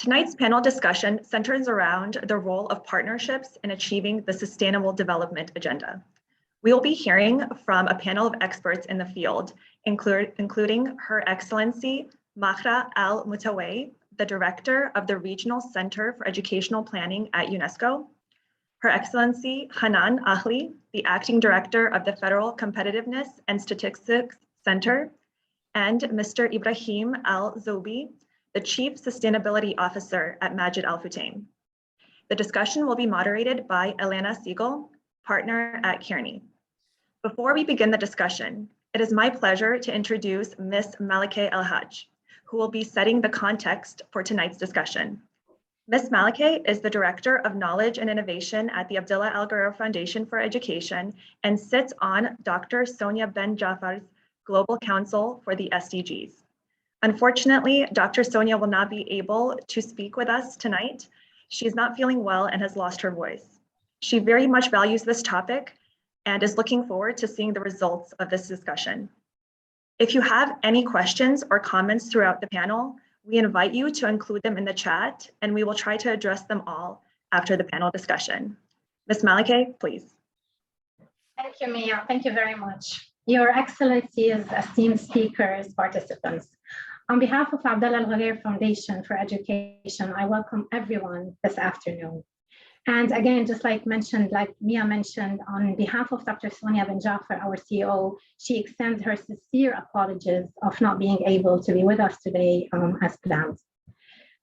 Tonight's panel discussion centers around the role of partnerships in achieving the Sustainable Development Agenda. We will be hearing from a panel of experts in the field, including Her Excellency Mahra Al Mutaway, the Director of the Regional Center for Educational Planning at UNESCO, Her Excellency Hanan Ahli, the Acting Director of the Federal Competitiveness and Statistics Center, and Mr. Ibrahim Al Zoubi, the Chief Sustainability Officer at Majid Al Futtaim. The discussion will be moderated by Elena Siegel, partner at Kearney. Before we begin the discussion, it is my pleasure to introduce Ms. Malakeh El-Haj, who will be setting the context for tonight's discussion. Ms. Malakeh is the Director of Knowledge and Innovation at the Abdullah Al Ghurair Foundation for Education and sits on Dr. Sonia Ben-Jafar's Global Council for the SDGs. Unfortunately, Dr. Sonia will not be able to speak with us tonight. She is not feeling well and has lost her voice. She very much values this topic and is looking forward to seeing the results of this discussion. If you have any questions or comments throughout the panel, we invite you to include them in the chat and we will try to address them all after the panel discussion. Ms. Malakeh, please. Thank you, Mia. Thank you very much. Your Excellencies, esteemed speakers, participants. On behalf of Abdullah Al Ghurair Foundation for Education, I welcome everyone this afternoon. And again, just like Mia mentioned, on behalf of Dr. Sonia Ben-Jafar, our CEO, she extends her sincere apologies of not being able to be with us today as planned.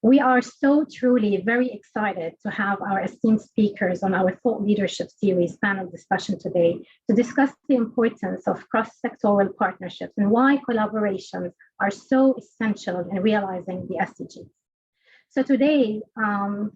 We are so truly very excited to have our esteemed speakers on our Thought Leadership Series panel discussion today to discuss the importance of cross-sectoral partnerships and why collaborations are so essential in realizing the SDGs. So today,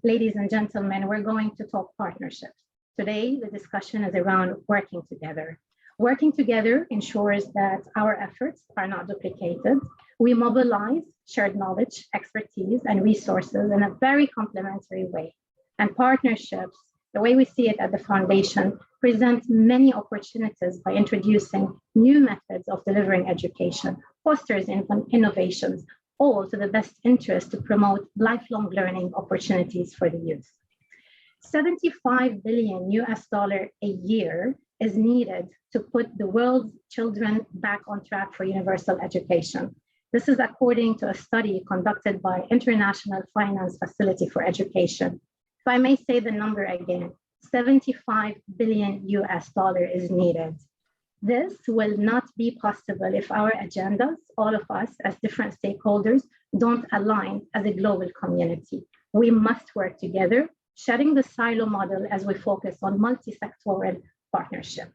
ladies and gentlemen, we're going to talk partnerships. Today, the discussion is around working together. Working together ensures that our efforts are not duplicated. We mobilize shared knowledge, expertise, and resources in a very complementary way. And partnerships, the way we see it at the foundation, present many opportunities by introducing new methods of delivering education, fosters innovations, all to the best interest to promote lifelong learning opportunities for the youth. $75 billion a year is needed to put the world's children back on track for universal education. This is according to a study conducted by International Finance Facility for Education. If I may say the number again, $75 billion is needed. This will not be possible if our agendas, all of us as different stakeholders, don't align as a global community. We must work together, shedding the silo model as we focus on multi-sectoral partnership.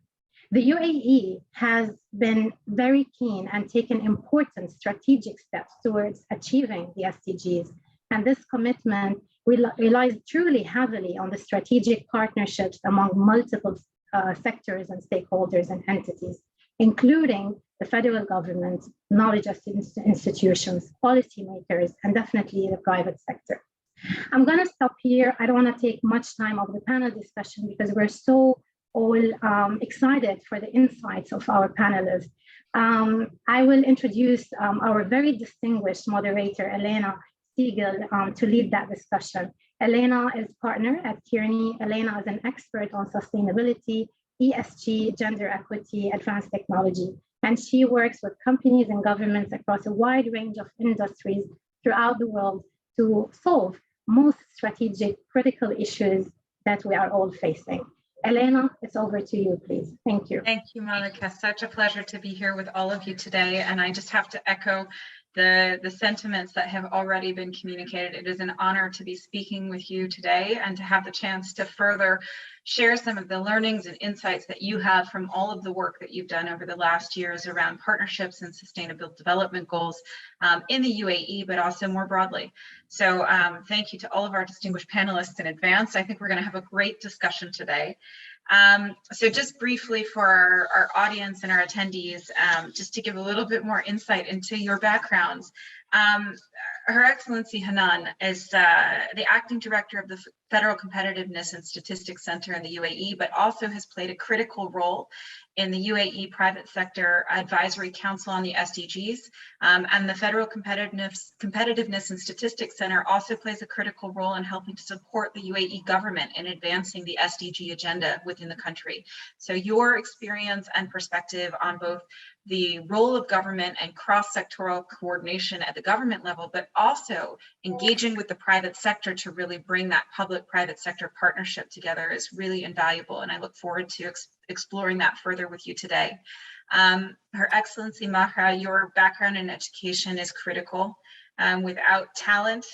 The UAE has been very keen and taken important strategic steps towards achieving the SDGs. And this commitment relies truly heavily on the strategic partnerships among multiple sectors and stakeholders and entities, including the federal government, knowledge institutions, policymakers, and definitely the private sector. I'm going to stop here. I don't want to take much time of the panel discussion because we're so all excited for the insights of our panelists. I will introduce our very distinguished moderator, Elena Siegel, to lead that discussion. Elena is partner at Kearney. Elena is an expert on sustainability, ESG, gender equity, advanced technology, and she works with companies and governments across a wide range of industries throughout the world to solve most strategic critical issues that we are all facing. Elena, it's over to you, please. Thank you. Thank you, Malakeh. Such a pleasure to be here with all of you today. And I just have to echo the sentiments that have already been communicated. It is an honor to be speaking with you today and to have the chance to further share some of the learnings and insights that you have from all of the work that you've done over the last years around partnerships and sustainable development goals in the UAE, but also more broadly. So thank you to all of our distinguished panelists in advance. I think we're going to have a great discussion today. So just briefly for our audience and our attendees, just to give a little bit more insight into your backgrounds. Her Excellency Hanan is the Acting Director of the Federal Competitiveness and Statistics Center in the UAE, but also has played a critical role in the UAE Private Sector Advisory Council on the SDGs. And the Federal Competitiveness and Statistics Center also plays a critical role in helping to support the UAE government in advancing the SDG agenda within the country. So your experience and perspective on both the role of government and cross-sectoral coordination at the government level, but also engaging with the private sector to really bring that public-private sector partnership together is really invaluable. And I look forward to exploring that further with you today. Her Excellency Mahra, your background in education is critical. Without talent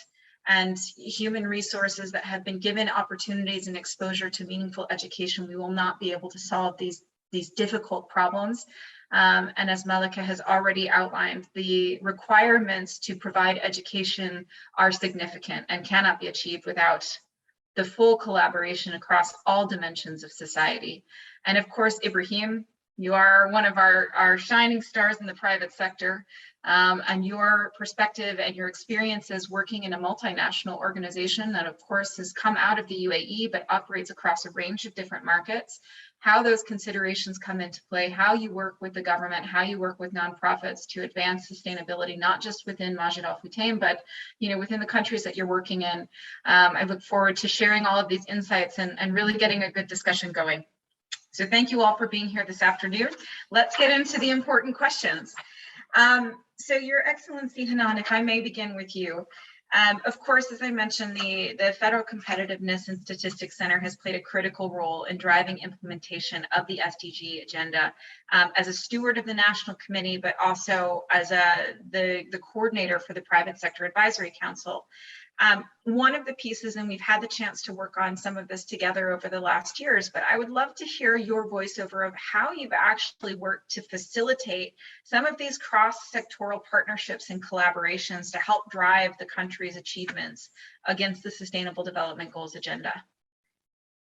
and human resources that have been given opportunities and exposure to meaningful education, we will not be able to solve these difficult problems. And as Malika has already outlined, the requirements to provide education are significant and cannot be achieved without the full collaboration across all dimensions of society. And of course, Ibrahim, you are one of our shining stars in the private sector, and your perspective and your experiences working in a multinational organization that of course has come out of the UAE, but operates across a range of different markets, how those considerations come into play, how you work with the government, how you work with nonprofits to advance sustainability, not just within Majid Al Futtaim, but within the countries that you're working in. I look forward to sharing all of these insights and really getting a good discussion going. So thank you all for being here this afternoon. Let's get into the important questions. So Your Excellency Hanan, if I may begin with you. Of course, as I mentioned, the Federal Competitiveness and Statistics Center has played a critical role in driving implementation of the SDG agenda as a steward of the National Committee, but also as the coordinator for the Private Sector Advisory Council. One of the pieces, and we've had the chance to work on some of this together over the last years, but I would love to hear your voiceover of how you've actually worked to facilitate some of these cross-sectoral partnerships and collaborations to help drive the country's achievements against the Sustainable Development Goals agenda.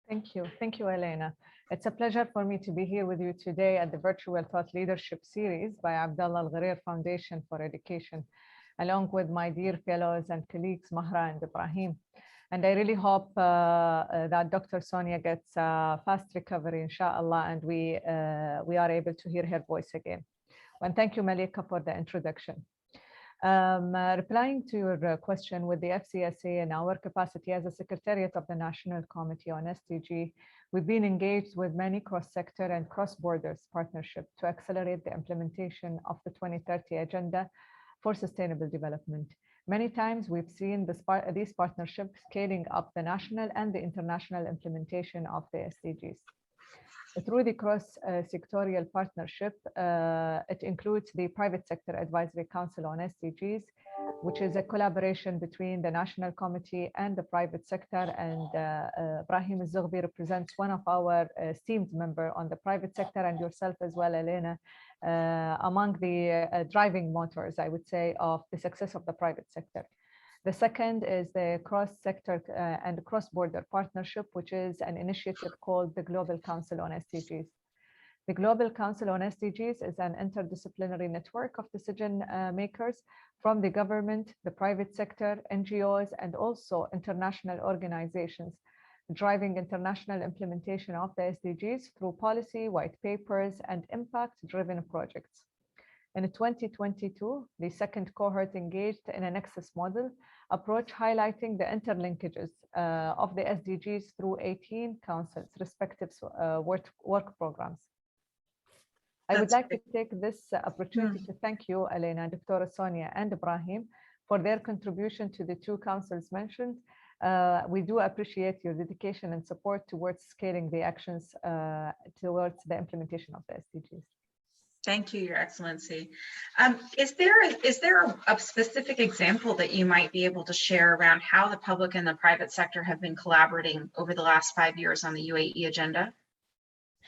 Thank you. Thank you, Elena. It's a pleasure for me to be here with you today at the Virtual Thought Leadership Series by Abdallah Al Ghareer Foundation for Education, along with my dear fellows and colleagues, Mahra and Ibrahim. And I really hope that Dr. Sonia gets a fast recovery, inshallah, and we are able to hear her voice again. And thank you, Malika, for the introduction. Replying to your question, with the FCSA in our capacity as a Secretariat of the National Committee on SDG, we've been engaged with many cross-sector and cross-borders partnerships to accelerate the implementation of the 2030 Agenda for Sustainable Development. Many times we've seen these partnerships scaling up the national and the international implementation of the SDGs. Through the cross-sectorial partnership, it includes the Private Sector Advisory Council on SDGs, which is a collaboration between the National Committee and the private sector. And Ibrahim Al-Zughbi represents one of our esteemed members on the private sector, and yourself as well, Elena, among the driving motors, I would say, of the success of the private sector. The second is the cross-sector and cross-border partnership, which is an initiative called the Global Council on SDGs. The Global Council on SDGs is an interdisciplinary network of decision makers from the government, the private sector, NGOs, and also international organizations, driving international implementation of the SDGs through policy, white papers, and impact-driven projects. In 2022, the second cohort engaged in a Nexus model approach, highlighting the interlinkages of the SDGs through 18 councils' respective work programs. I would like to take this opportunity to thank you, Elena, Dr. Sonia, and Ibrahim for their contribution to the two councils mentioned. We do appreciate your dedication and support towards scaling the actions towards the implementation of the SDGs. Thank you, Your Excellency. Is there a specific example that you might be able to share around how the public and the private sector have been collaborating over the last 5 years on the UAE agenda?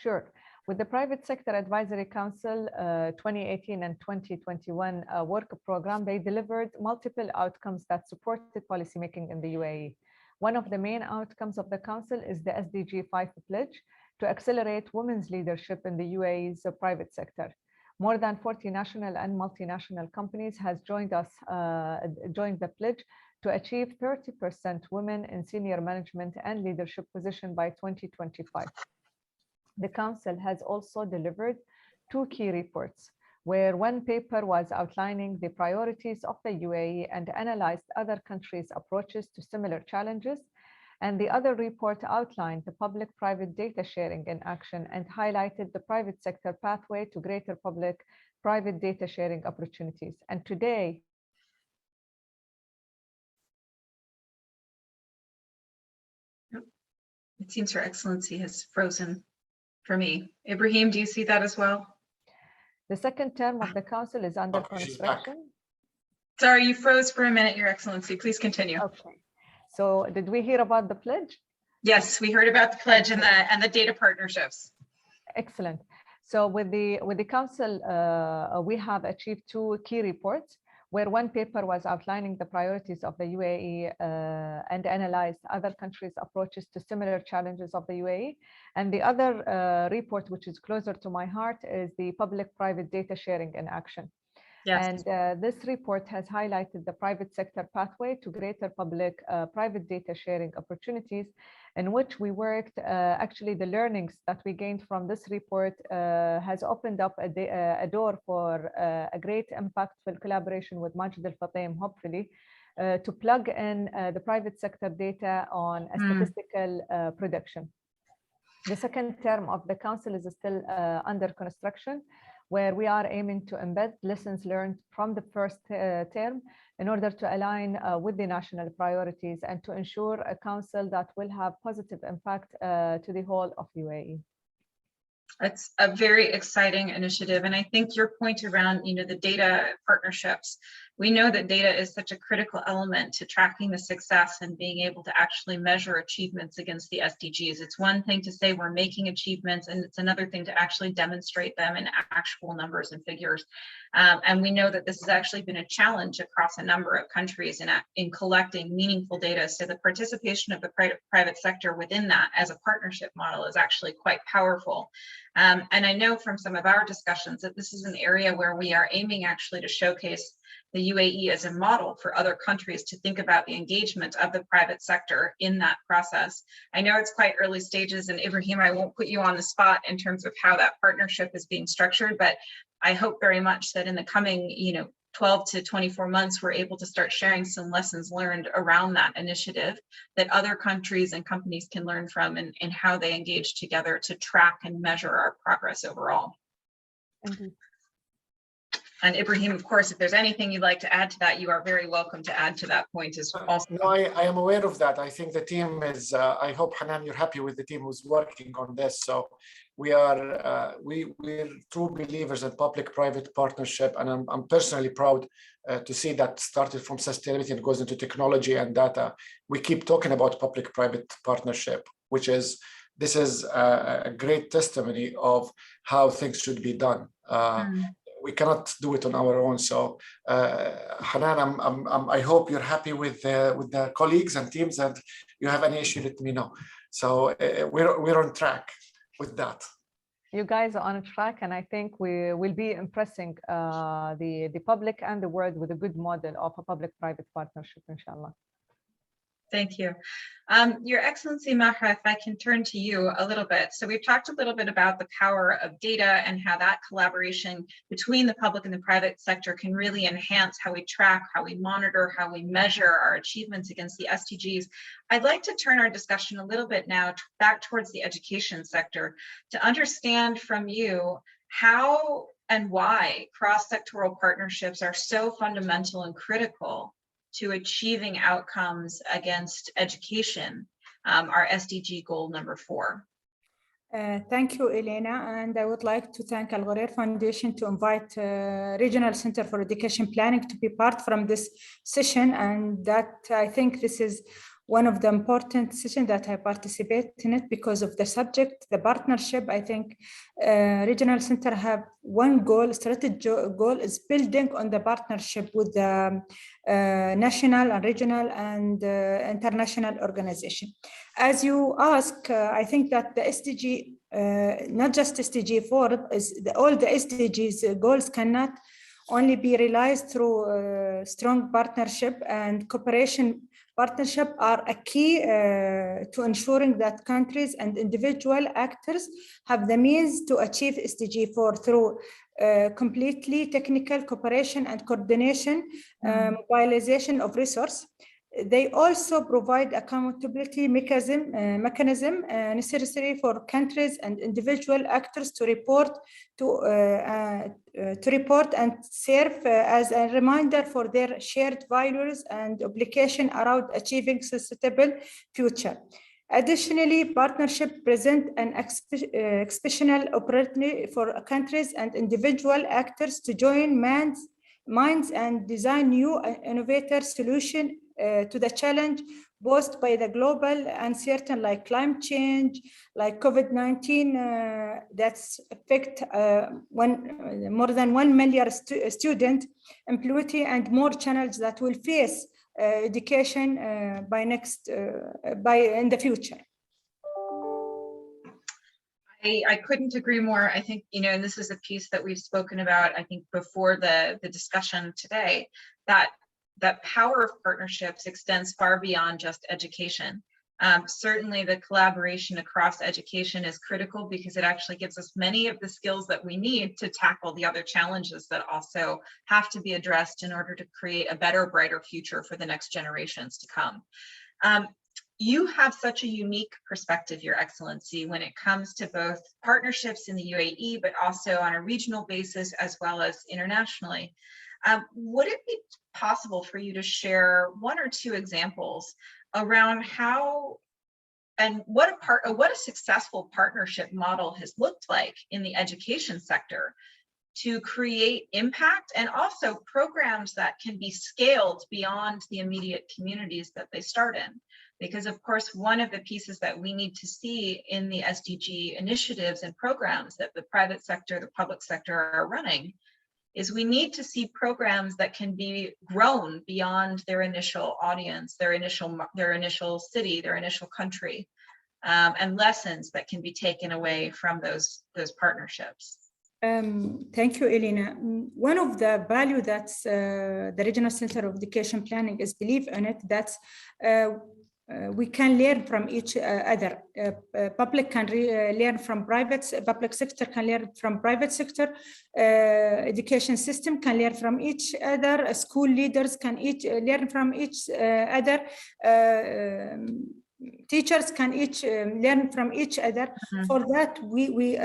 Sure. With the Private Sector Advisory Council 2018 and 2021 work program, they delivered multiple outcomes that supported policymaking in the UAE. One of the main outcomes of the council is the SDG 5 pledge to accelerate women's leadership in the UAE's private sector. More than 40 national and multinational companies has joined the pledge to achieve 30% women in senior management and leadership position by 2025. The Council has also delivered 2 key reports, where one paper was outlining the priorities of the UAE and analyzed other countries' approaches to similar challenges, and the other report outlined the public-private data sharing in action and highlighted the private sector pathway to greater public-private data sharing opportunities. And today, it seems Her Excellency has frozen for me. Ibrahim, do you see that as well? the second term of the Council is under construction. Sorry, you froze for a minute, Your Excellency. Please continue. Okay. So did we hear about the pledge? Yes, we heard about the pledge and the data partnerships. Excellent. So with the Council, we have achieved 2 key reports, where one paper was outlining the priorities of the UAE and analyzed other countries' approaches to similar challenges of the UAE. And the other report, which is closer to my heart, is the public-private data sharing in action. Yes. And this report has highlighted the private sector pathway to greater public-private data sharing opportunities, in which we worked. Actually, the learnings that we gained from this report has opened up a door for a great impactful collaboration with Majid Al Futtaim, hopefully, to plug in the private sector data on a statistical production. The second term of the Council is still under construction, where we are aiming to embed lessons learned from the first term in order to align with the national priorities and to ensure a council that will have positive impact to the whole of UAE. It's a very exciting initiative. And I think your point around, the data partnerships, we know that data is such a critical element to tracking the success and being able to actually measure achievements against the SDGs. It's one thing to say we're making achievements, and it's another thing to actually demonstrate them in actual numbers and figures. And we know that this has actually been a challenge across a number of countries in collecting meaningful data. So the participation of the private sector within that as a partnership model is actually quite powerful. And I know from some of our discussions that this is an area where we are aiming actually to showcase the UAE as a model for other countries to think about the engagement of the private sector in that process. I know it's quite early stages, and Ibrahim, I won't put you on the spot in terms of how that partnership is being structured, but I hope very much that in the coming, 12 to 24 months, we're able to start sharing some lessons learned around that initiative that other countries and companies can learn from and how they engage together to track and measure our progress overall. Indeed. And Ibrahim, of course, if there's anything you'd like to add to that, you are very welcome to add to that point as well. No, I am aware of that. I think the team is, I hope, Hanan, you're happy with the team who's working on this. So we're true believers in public-private partnership. And I'm personally proud to see that started from sustainability and goes into technology and data. We keep talking about public-private partnership, this is a great testimony of how things should be done. We cannot do it on our own. So, Hanan, I hope you're happy with the colleagues and teams, and you have any issue, let me know. So we're on track with that. You guys are on track, and I think we will be impressing the public and the world with a good model of a public-private partnership, inshallah. Thank you. Your Excellency, Mahra, if I can turn to you a little bit. So we've talked a little bit about the power of data and how that collaboration between the public and the private sector can really enhance how we track, how we monitor, how we measure our achievements against the SDGs. I'd like to turn our discussion a little bit now back towards the education sector to understand from you how and why cross-sectoral partnerships are so fundamental and critical to achieving outcomes against education, our SDG goal number 4. Thank you, Elena. And I would like to thank Al Ghurair Foundation to invite Regional Center for Education Planning to be part from this session. And that I think this is one of the important sessions that I participate in it because of the subject, the partnership. I think regional center have one goal, strategic goal is building on the partnership with the national and regional and international organization. As you ask, I think that the SDG, not just SDG 4, all the SDGs goals cannot only be realized through strong partnership and cooperation. Partnership are a key to ensuring that countries and individual actors have the means to achieve SDG 4 through completely technical cooperation and coordination, mobilization of resource. They also provide accountability mechanism necessary for countries and individual actors to report and serve as a reminder for their shared values and obligation around achieving sustainable future. Additionally, partnership present an exceptional opportunity for countries and individual actors to join minds and design new innovative solutions to the challenge posed by the global uncertainty like climate change, like COVID-19 that's affect more than 1 million student employee and more challenges that will face education in the future. I couldn't agree more. I think, and this is a piece that we've spoken about, I think, before the discussion today, that power of partnerships extends far beyond just education. Certainly the collaboration across education is critical because it actually gives us many of the skills that we need to tackle the other challenges that also have to be addressed in order to create a better, brighter future for the next generations to come. You have such a unique perspective, Your Excellency, when it comes to both partnerships in the UAE, but also on a regional basis as well as internationally. Would it be possible for you to share one or two examples around how and what a successful partnership model has looked like in the education sector to create impact and also programs that can be scaled beyond the immediate communities that they start in? Because of course, one of the pieces that we need to see in the SDG initiatives and programs that the private sector, the public sector are running is we need to see programs that can be grown beyond their initial audience, their initial city, their initial country, and lessons that can be taken away from those partnerships. Thank you, Elena. One of the value that the Regional Center of Education Planning is believe in it, that we can learn from each other. Public can learn from private, public sector can learn from private sector, education system can learn from each other, school leaders can learn from each other, teachers can learn from each other. Mm-hmm. For that, we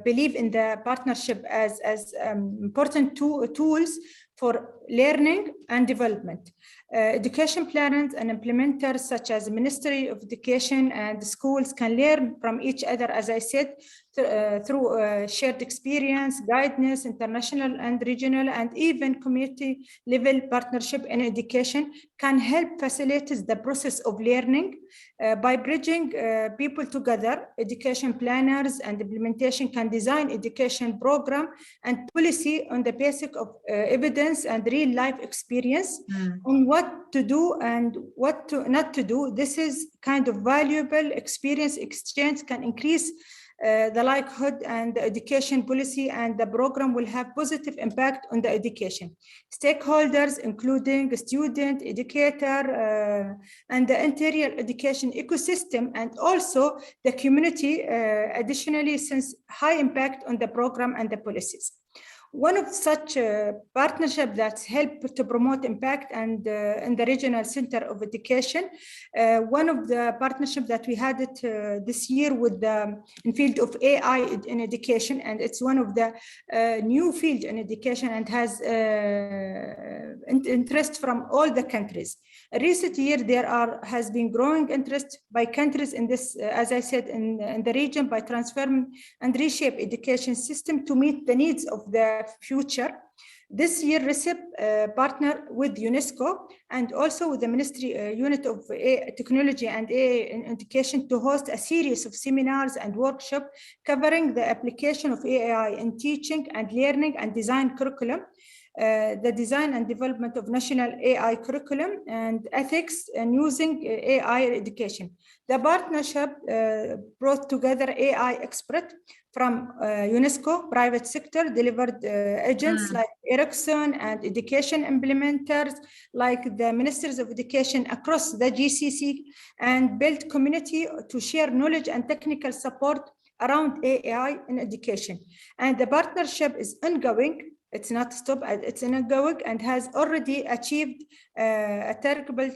believe in the partnership as important tools for learning and development. Education planners and implementers such as Ministry of Education and schools can learn from each other, as I said, through shared experience, guidance, international and regional and even community level partnership in education can help facilitate the process of learning by bridging people together. Education planners and implementation can design education program and policy on the basis of evidence and real life experience on what to do and what not to do. This is kind of valuable experience exchange can increase the likelihood and the education policy and the program will have positive impact on the education. Stakeholders, including student, educator, and the interior education ecosystem, and also the community, additionally, since high impact on the program and the policies. One of such partnerships that help to promote impact and in the Regional Center of Education, one of the partnerships that we had it this year with the in field of AI in education, and it's one of the new field in education and has interest from all the countries. Recent year, there has been growing interest by countries in this, as I said, in the region by transforming and reshape education system to meet the needs of the future. This year, RICEP partnered with UNESCO and also with the Ministry Unit of Technology and AI in Education to host a series of seminars and workshops covering the application of AI in teaching and learning and design curriculum, the design and development of national AI curriculum and ethics and using AI education. The partnership brought together AI experts from UNESCO, private sector, delivered agents like Ericsson and education implementers like the ministers of education across the GCC and built community to share knowledge and technical support around AI in education. And the partnership is ongoing. It's not stopped, it's ongoing and has already achieved a terrible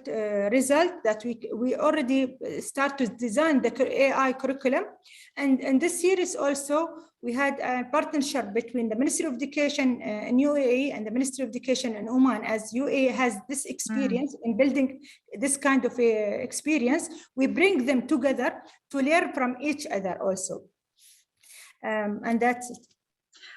result that we already start to design the AI curriculum. And in this series also, we had a partnership between the Ministry of Education in UAE and the Ministry of Education in Oman. As UAE has this experience in building this kind of experience, we bring them together to learn from each other also. And that's it.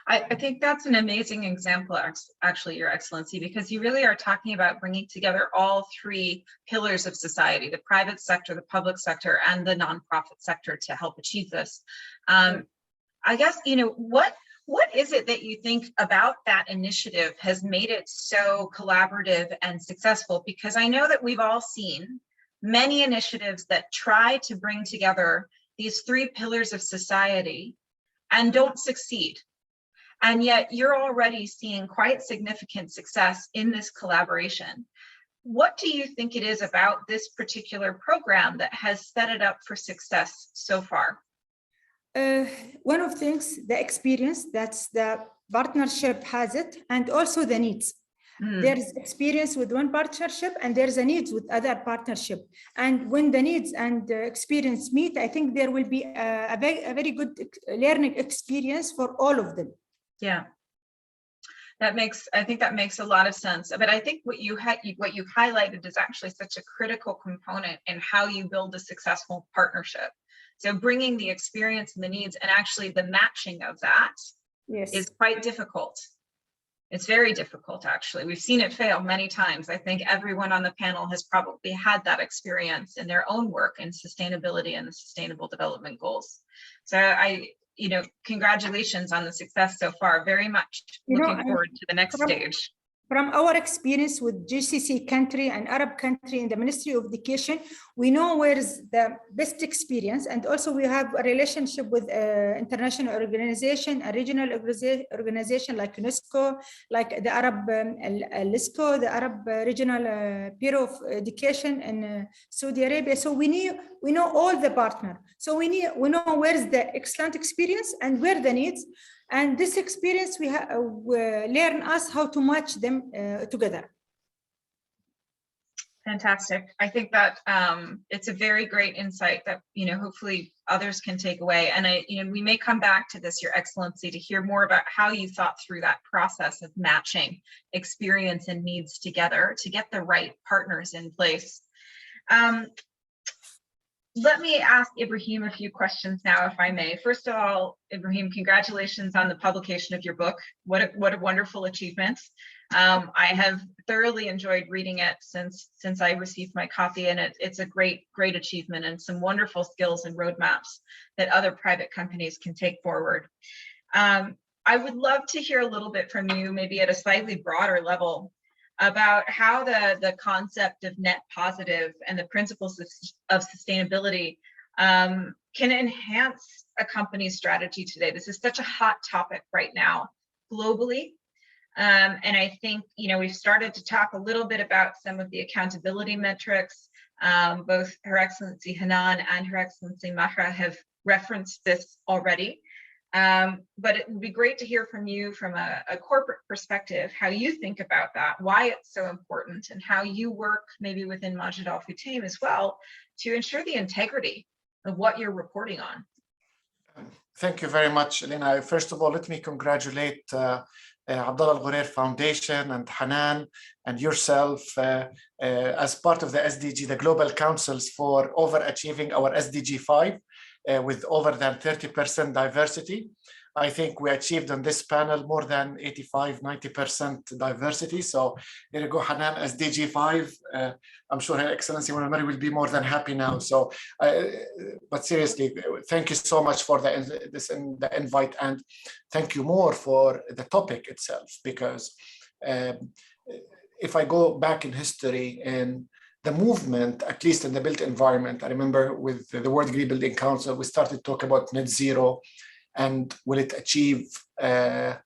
I think that's an amazing example, actually, Your Excellency, because you really are talking about bringing together all three pillars of society, the private sector, the public sector, and the nonprofit sector to help achieve this. I guess, what is it that you think about that initiative has made it so collaborative and successful? Because I know that we've all seen many initiatives that try to bring together these three pillars of society and don't succeed. And yet you're already seeing quite significant success in this collaboration. What do you think it is about this particular program that has set it up for success so far? One of the things, the experience, that's the partnership has it, and also the needs. There's experience with one partnership and there's a needs with other partnership. And when the needs and the experience meet, I think there will be a very good learning experience for all of them. Yeah, I think that makes a lot of sense. But I think what you've highlighted is actually such a critical component in how you build a successful partnership. So bringing the experience and the needs and actually the matching of that is quite difficult. It's very difficult, actually. We've seen it fail many times. I think everyone on the panel has probably had that experience in their own work in sustainability and the Sustainable Development Goals. So congratulations on the success so far. Very much looking forward to the next stage. From our experience with GCC country and Arab country in the Ministry of Education, we know where is the best experience, and also we have a relationship with international organization, a regional organization like UNESCO, like the Arab LISCO, the Arab Regional Bureau of Education in Saudi Arabia. So we know all the partners. So we know where is the excellent experience and where the needs. And this experience we learn us how to match them together. Fantastic. I think that it's a very great insight that hopefully others can take away. And we may come back to this, Your Excellency, to hear more about how you thought through that process of matching experience and needs together to get the right partners in place. Let me ask Ibrahim a few questions now, if I may. First of all, Ibrahim, congratulations on the publication of your book. What a wonderful achievement. I have thoroughly enjoyed reading it since I received my copy, and it's a great achievement and some wonderful skills and roadmaps that other private companies can take forward. I would love to hear a little bit from you, maybe at a slightly broader level, about how the concept of net positive and the principles of sustainability can enhance a company's strategy today. This is such a hot topic right now globally. And I think, we've started to talk a little bit about some of the accountability metrics. Both Her Excellency Hanan and Her Excellency Mahra have referenced this already. But it would be great to hear from you from a corporate perspective, how you think about that, why it's so important, and how you work maybe within Majid Al Futtaim as well to ensure the integrity of what you're reporting on. Thank you very much, Elena. First of all, let me congratulate Abdallah Al Ghureir Foundation and Hanan and yourself as part of the SDG, the Global Councils, for overachieving our SDG 5 with over than 30% diversity. I think we achieved on this panel more than 85–90% diversity. So here you go, Hanan, as DG5. I'm sure Her Excellency Mary will be more than happy now. So, but seriously, thank you so much for the invite, and thank you more for the topic itself, because if I go back in history and the movement, at least in the built environment, I remember with the World Green Building Council, we started to talk about net zero and will it achieve the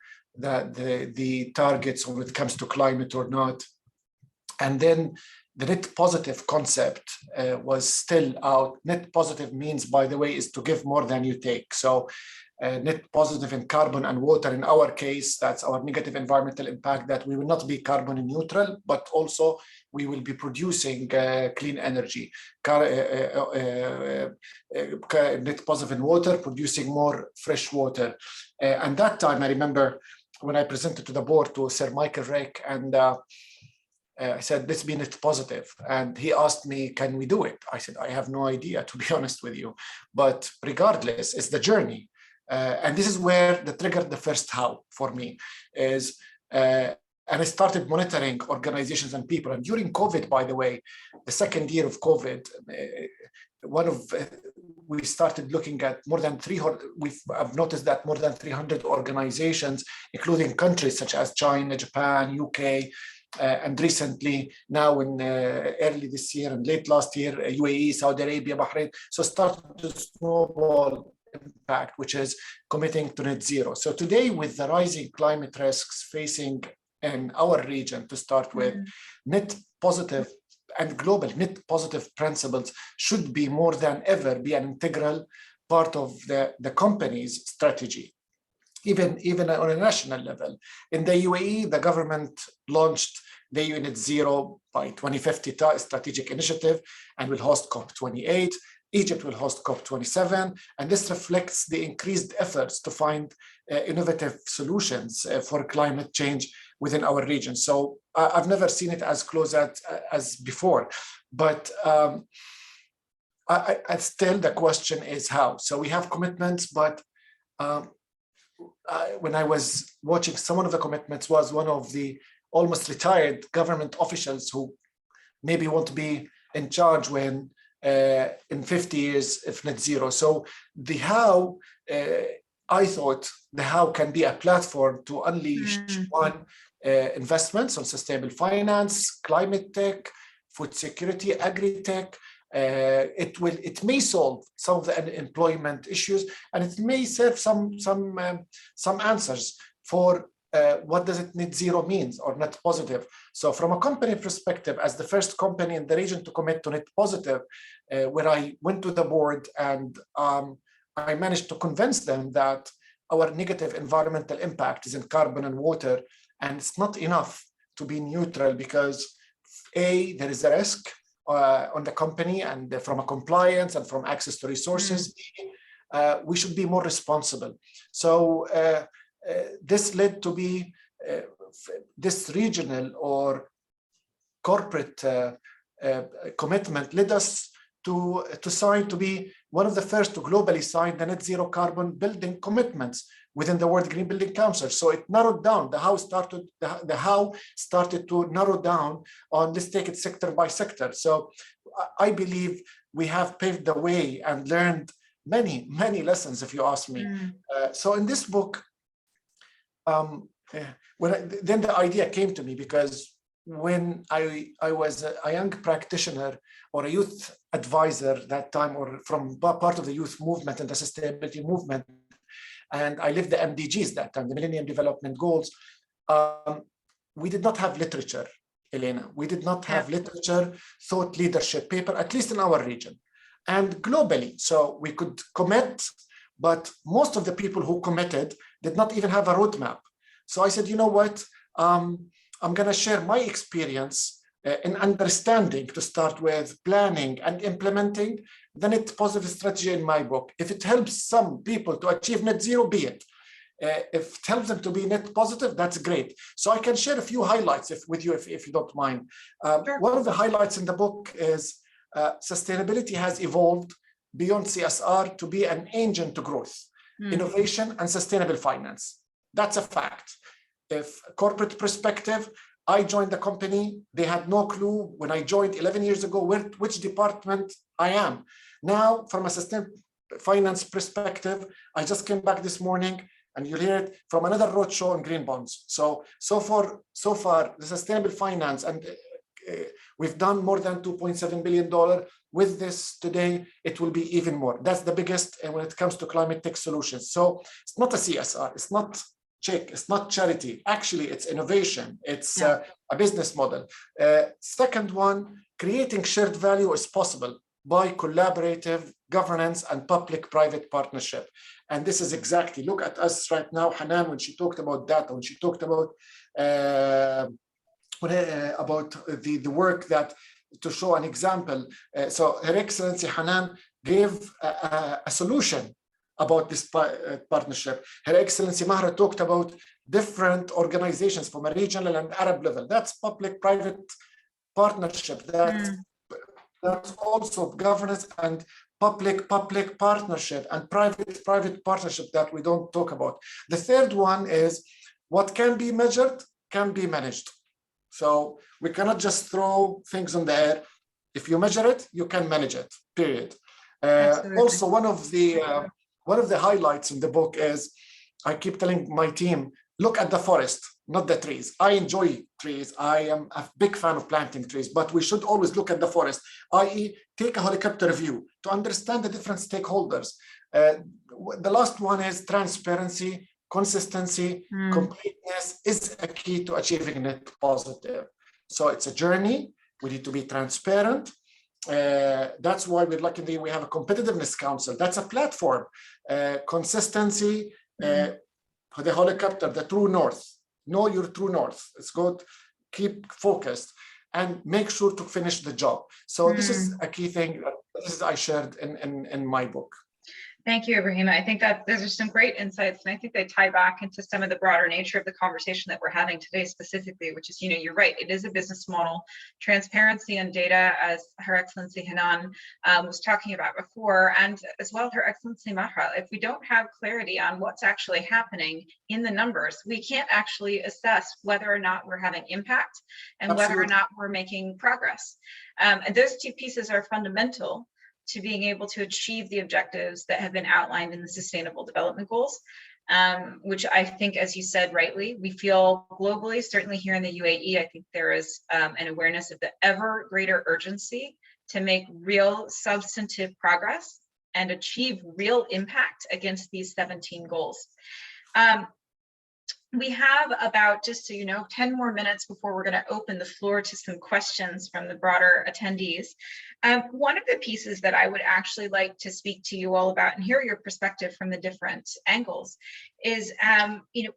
targets when it comes to climate or not. And then the net positive concept was still out. Net positive means, by the way, is to give more than you take. So net positive in carbon and water. In our case, that's our negative environmental impact, that we will not be carbon neutral, but also we will be producing clean energy. Net positive in water, producing more fresh water. And that time, I remember when I presented to the board to Sir Michael Rick, and I said, let's be net positive. And he asked me, can we do it? I said, I have no idea, to be honest with you. But regardless, it's the journey. And this is where the triggered the first how for me is, and I started monitoring organizations and people. And during COVID, by the way, the second year of COVID, we started looking at more than 300. I've noticed that more than 300 organizations, including countries such as China, Japan, UK, and recently now in early this year and late last year, UAE, Saudi Arabia, Bahrain. So started to snowball impact, which is committing to net zero. So today, with the rising climate risks facing in our region, to start with, net positive and global net positive principles should be more than ever be an integral part of the company's strategy, even on a national level. In the UAE, the government launched the UAE Net Zero by 2050 strategic initiative and will host COP28. Egypt will host COP27, and this reflects the increased efforts to find innovative solutions for climate change within our region. So I've never seen it as close as before, but I still the question is how. So we have commitments, but when I was watching, some of the commitments was one of the almost retired government officials who maybe want to be in charge when in 50 years if net zero. So the how, I thought the how can be a platform to unleash investments on sustainable finance, climate tech, food security, agri-tech. It may solve some of the unemployment issues, and it may serve some answers for what does it net zero means or net positive. So from a company perspective, as the first company in the region to commit to net positive, where I went to the board and I managed to convince them that our negative environmental impact is in carbon and water, and it's not enough to be neutral because A, there is a risk on the company and from a compliance and from access to resources. We should be more responsible. So this led to be this regional or corporate commitment led us to sign to be one of the first to globally sign the net zero carbon building commitments within the World Green Building Council. So it narrowed down. The how started to narrow down on, let's take it sector by sector. So I believe we have paved the way and learned many lessons, if you ask me. So in this book, then the idea came to me because when I was a young practitioner or a youth advisor that time, or from part of the youth movement and the sustainability movement, and I lived the MDGs that time, the Millennium Development Goals, we did not have literature, Elena. We did not have literature, thought leadership paper, at least in our region and globally. So we could commit, but most of the people who committed did not even have a roadmap. So I said, you know what? I'm going to share my experience in understanding, to start with, planning and implementing the net positive strategy in my book. If it helps some people to achieve net zero, be it. If it helps them to be net positive, that's great. So I can share a few highlights with you, if you don't mind. Sure. One of the highlights in the book is sustainability has evolved beyond CSR to be an engine to growth. innovation, and sustainable finance. That's a fact. If corporate perspective, I joined the company, they had no clue when I joined 11 years ago which department I am. Now, from a sustainable finance perspective, I just came back this morning, and you'll hear it from another roadshow on green bonds. So far, the sustainable finance, and we've done more than $2.7 billion. With this today, it will be even more. That's the biggest when it comes to climate tech solutions. So it's not a CSR, it's not check, it's not charity. Actually, it's innovation. It's a business model. Second one, creating shared value is possible by collaborative governance and public-private partnership. And this is exactly, look at us right now, Hanan, when she talked about data, when she talked about the work that, to show an example. So Her Excellency Hanan gave a solution about this partnership. Her Excellency Mahra talked about different organizations from a regional and Arab level. That's public-private partnership. That's also governance and public-public partnership and private-private partnership that we don't talk about. The third one is what can be measured can be managed. So we cannot just throw things in the air. If you measure it, you can manage it, period. Also, one of the highlights in the book is, I keep telling my team, look at the forest, not the trees. I enjoy trees. I am a big fan of planting trees, but we should always look at the forest, i.e. take a helicopter view to understand the different stakeholders. The last one is transparency, consistency, completeness is a key to achieving net positive. So it's a journey. We need to be transparent. That's why we're lucky we have a competitiveness council. That's a platform. Consistency, the helicopter, the true north. Know your true north. It's good. Keep focused and make sure to finish the job. So this is a key thing that I shared in my book. Thank you, Ibrahima. I think that those are some great insights, and I think they tie back into some of the broader nature of the conversation that we're having today specifically, which is, you're right, it is a business model. Transparency and data, as Her Excellency Hanan was talking about before, and as well Her Excellency Mahra. If we don't have clarity on what's actually happening in the numbers, we can't actually assess whether or not we're having impact and whether or not we're making progress. And those two pieces are fundamental to being able to achieve the objectives that have been outlined in the Sustainable Development Goals, which I think, as you said rightly, we feel globally, certainly here in the UAE, I think there is an awareness of the ever greater urgency to make real substantive progress and achieve real impact against these 17 goals. We have about, just so you know, 10 more minutes before we're going to open the floor to some questions from the broader attendees. One of the pieces that I would actually like to speak to you all about and hear your perspective from the different angles is,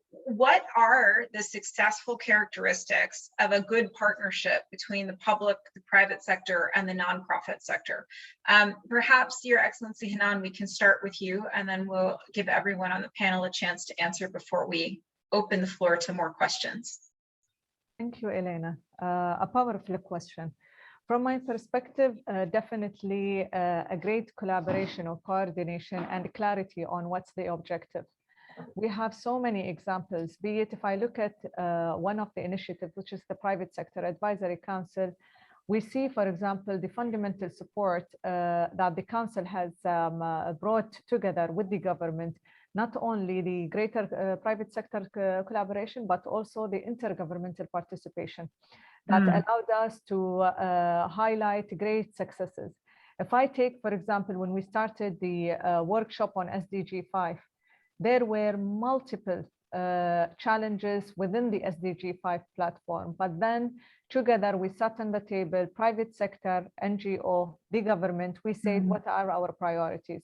what are the successful characteristics of a good partnership between the public, the private sector, and the nonprofit sector? Perhaps, Your Excellency Hanan, we can start with you, and then we'll give everyone on the panel a chance to answer before we open the floor to more questions. Thank you, Elena. A powerful question. From my perspective, definitely a great collaboration or coordination and clarity on what's the objective. We have so many examples, be it if I look at one of the initiatives, which is the Private Sector Advisory Council, we see, for example, the fundamental support that the council has brought together with the government, not only the greater private sector collaboration, but also the intergovernmental participation that allowed us to highlight great successes. If I take, for example, when we started the workshop on SDG 5, there were multiple challenges within the SDG 5 platform, but then together we sat on the table, private sector, NGO, the government, we said, what are our priorities?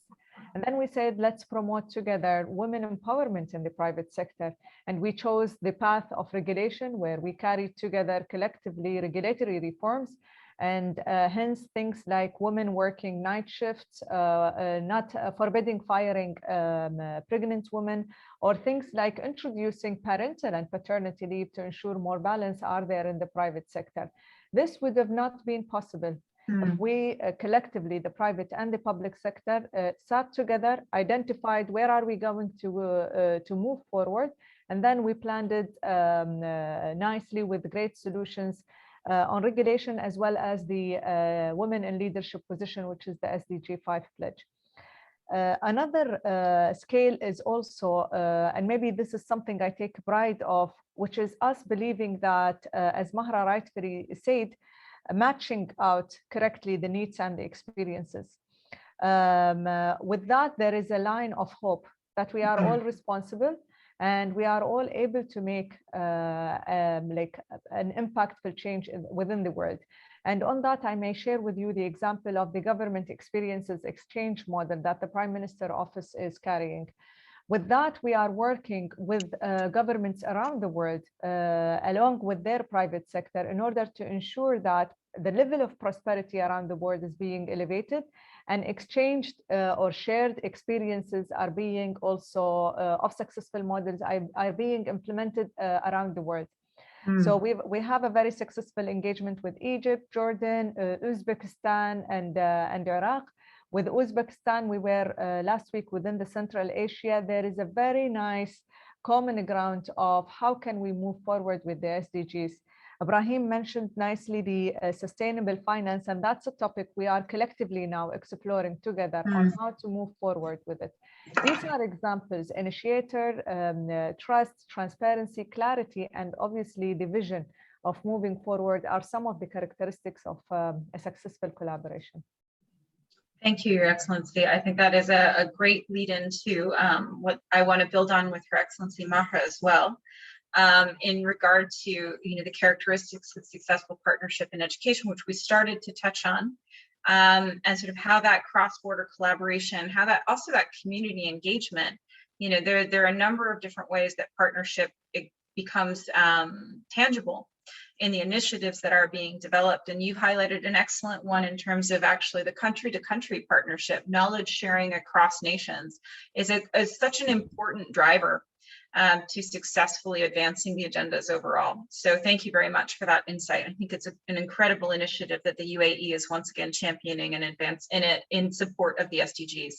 And then we said, let's promote together women empowerment in the private sector. And we chose the path of regulation, where we carried together collectively regulatory reforms, and hence things like women working night shifts, not forbidding firing pregnant women, or things like introducing parental and paternity leave to ensure more balance are there in the private sector. This would have not been possible We collectively, the private and the public sector, sat together, identified where are we going to move forward, and then we planned it nicely with great solutions on regulation, as well as the Women in Leadership position, which is the SDG 5 pledge. Another scale is also, and maybe this is something I take pride of, which is us believing that, as Mahra rightfully said, matching out correctly the needs and the experiences. With that, there is a line of hope that we are all responsible and we are all able to make like an impactful change within the world. And on that, I may share with you the example of the government experiences exchange model that the Prime Minister Office is carrying. With that, we are working with governments around the world, along with their private sector, in order to ensure that the level of prosperity around the world is being elevated, and exchanged or shared experiences are being also of successful models are being implemented around the world. So we have a very successful engagement with Egypt, Jordan, Uzbekistan, and Iraq. With Uzbekistan, we were last week within the Central Asia. There is a very nice common ground of how can we move forward with the SDGs. Ibrahim mentioned nicely the sustainable finance, and that's a topic we are collectively now exploring together on how to move forward with it. These are examples: initiator, trust, transparency, clarity, and obviously the vision of moving forward are some of the characteristics of a successful collaboration. Thank you, Your Excellency. I think that is a great lead into what I want to build on with Her Excellency Mahra as well. In regard to the characteristics of successful partnership in education, which we started to touch on, and sort of how that cross-border collaboration, how that also that community engagement, there are a number of different ways that partnership becomes tangible in the initiatives that are being developed. And you've highlighted an excellent one in terms of actually the country-to-country partnership. Knowledge sharing across nations is such an important driver to successfully advancing the agendas overall. So thank you very much for that insight. I think it's an incredible initiative that the UAE is once again championing and advance in it in support of the SDGs.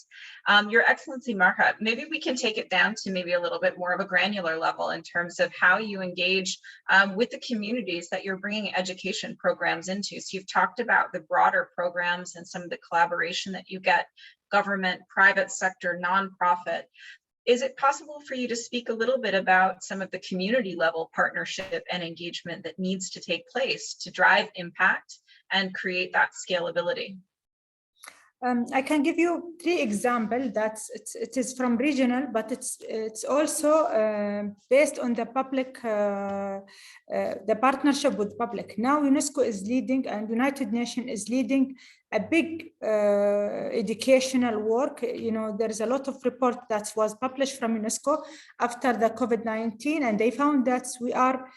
Your Excellency Mahra, maybe we can take it down to maybe a little bit more of a granular level in terms of how you engage with the communities that you're bringing education programs into. So you've talked about the broader programs and some of the collaboration that you get, government, private sector, nonprofit. Is it possible for you to speak a little bit about some of the community level partnership and engagement that needs to take place to drive impact and create that scalability? I can give you 3 examples. It is from regional, but it's also based on the public, the partnership with public. Now UNESCO is leading, and United Nations is leading a big educational work. There is a lot of report that was published from UNESCO after the COVID-19, and they found that we are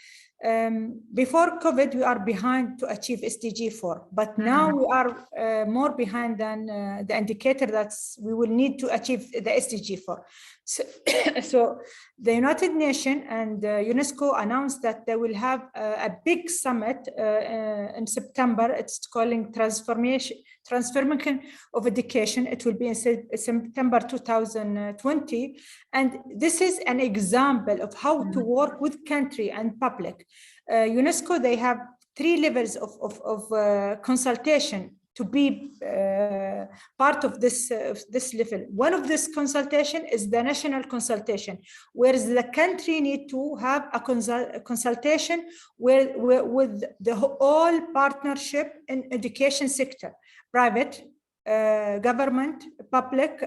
before COVID, we are behind to achieve SDG 4, but now we are more behind than the indicator that we will need to achieve the SDG 4. So the United Nations and UNESCO announced that they will have a big summit in September. It's calling Transformation of Education. It will be in September 2020. And this is an example of how to work with country and public. UNESCO, they have 3 levels of consultation to be part of this level. One of this consultation is the national consultation, whereas the country need to have a consultation with the whole partnership in education sector, private, government, public,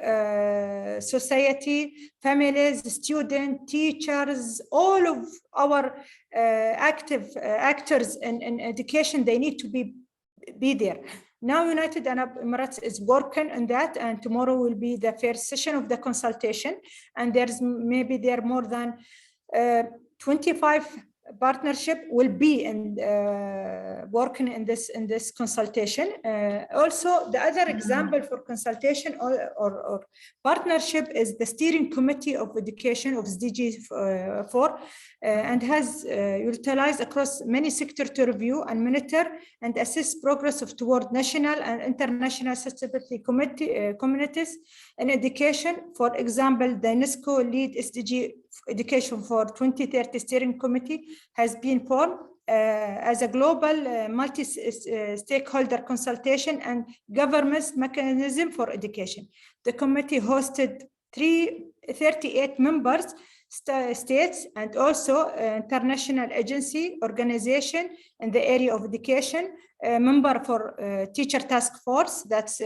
society, families, students, teachers, all of our active actors in education, they need to be there. Now United Arab Emirates is working on that, and tomorrow will be the first session of the consultation, and there's maybe there more than 25 partnership will be in working in this consultation. Also, the other example for consultation or partnership is the steering committee of education of SDG 4 and has utilized across many sectors to review and monitor and assess progress toward national and international sustainability communities in education. For example, the UNESCO lead SDG Education for 2030 Steering Committee has been formed as a global multi-stakeholder consultation and governance mechanism for education. The committee hosted 38 members, states, and also international agency, organization in the area of education, a member for teacher task force, that's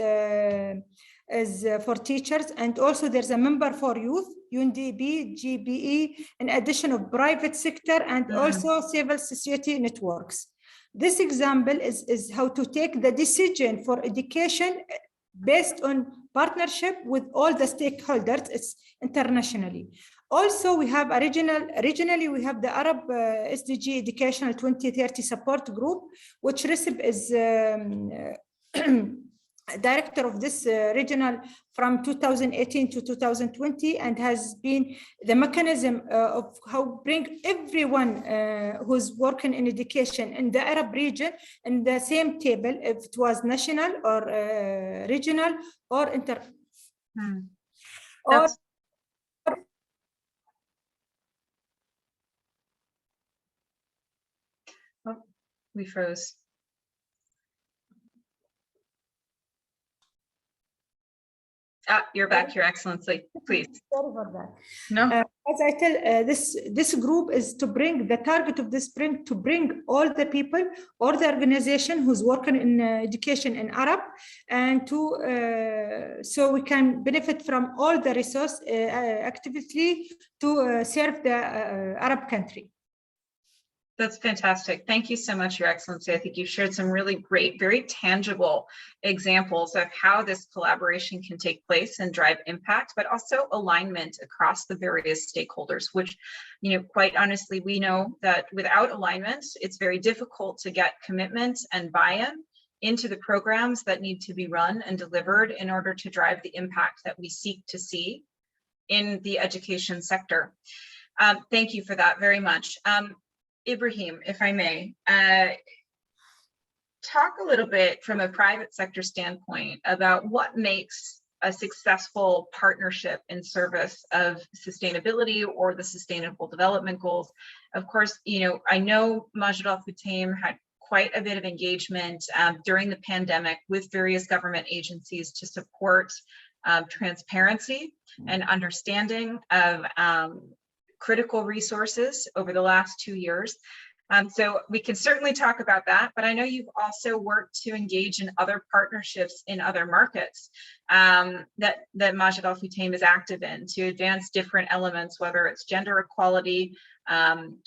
is for teachers, and also there's a member for youth, UNDP, GBE, in addition of private sector and also civil society networks. This example is how to take the decision for education based on partnership with all the stakeholders. It's internationally. Also, we have regionally, we have the Arab SDG Educational 2030 Support Group, which Recep is director of this regional from 2018 to 2020 and has been the mechanism of how bring everyone who's working in education in the Arab region in the same table, if it was national or regional or inter. Or we froze. You're back, Your Excellency, please. Sorry for that. No. As I tell, this group is to bring, the target of this spring to bring all the people or the organization who's working in education in Arab, and to so we can benefit from all the resource actively to serve the Arab country. That's fantastic. Thank you so much, Your Excellency. I think you've shared some really great, very tangible examples of how this collaboration can take place and drive impact, but also alignment across the various stakeholders, which, you know, quite honestly, we know that without alignment, it's very difficult to get commitment and buy-in into the programs that need to be run and delivered in order to drive the impact that we seek to see in the education sector. Thank you for that very much. Ibrahim, if I may, talk a little bit from a private sector standpoint about what makes a successful partnership in service of sustainability or the Sustainable Development Goals. Of course, you know, I know Majid Al Futtaim had quite a bit of engagement during the pandemic with various government agencies to support transparency and understanding of critical resources over the last 2 years. So we can certainly talk about that, but I know you've also worked to engage in other partnerships in other markets that Majid Al Futtaim is active in to advance different elements, whether it's gender equality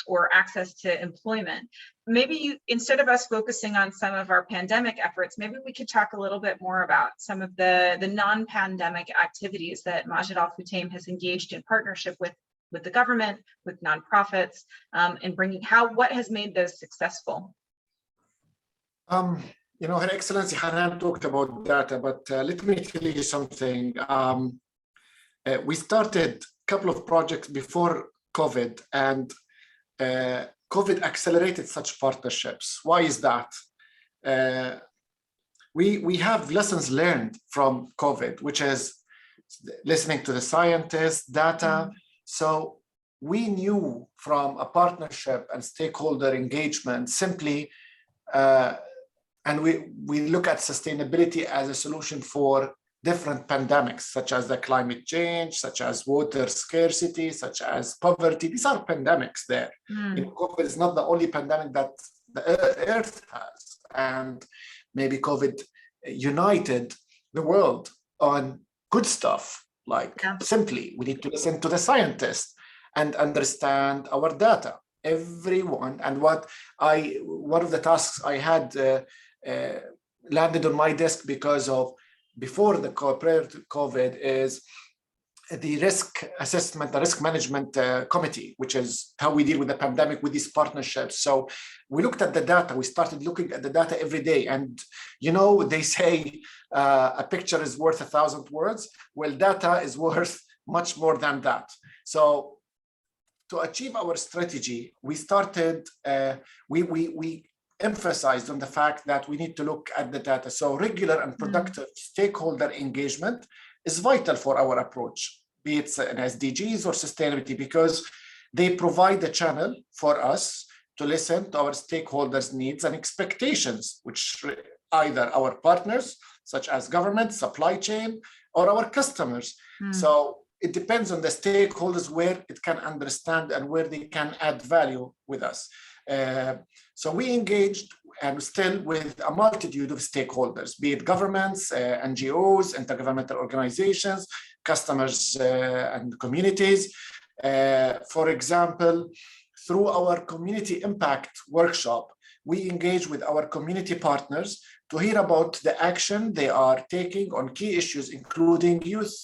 or access to employment. Maybe you, instead of us focusing on some of our pandemic efforts, maybe we could talk a little bit more about some of the non-pandemic activities that Majid Al Futtaim has engaged in partnership with the government, with nonprofits, and bringing what has made those successful? You know, Her Excellency Hanan talked about data, but let me tell you something. We started a couple of projects before COVID, and COVID accelerated such partnerships. Why is that? We have lessons learned from COVID, which is listening to the scientists, data. So we knew from a partnership and stakeholder engagement simply, and we look at sustainability as a solution for different pandemics, such as the climate change, such as water scarcity, such as poverty. These are pandemics there. You know, COVID is not the only pandemic that the Earth has. And maybe COVID united the world on good stuff. Like simply, we need to listen to the scientists and understand our data. Everyone, and one of the tasks I had landed on my desk because of prior to COVID is the risk assessment, the risk management committee, which is how we deal with the pandemic with these partnerships. So we looked at the data. We started looking at the data every day. And, you know, they say a picture is worth 1,000 words. Well, data is worth much more than that. So to achieve our strategy, we started, we emphasized on the fact that we need to look at the data. So regular and productive stakeholder engagement is vital for our approach, be it an SDGs or sustainability, because they provide a channel for us to listen to our stakeholders' needs and expectations, which either our partners, such as government, supply chain, or our customers. So it depends on the stakeholders where it can understand and where they can add value with us. So we engaged and still with a multitude of stakeholders, be it governments, NGOs, intergovernmental organizations, customers and communities. For example, through our community impact workshop, we engage with our community partners to hear about the action they are taking on key issues, including youth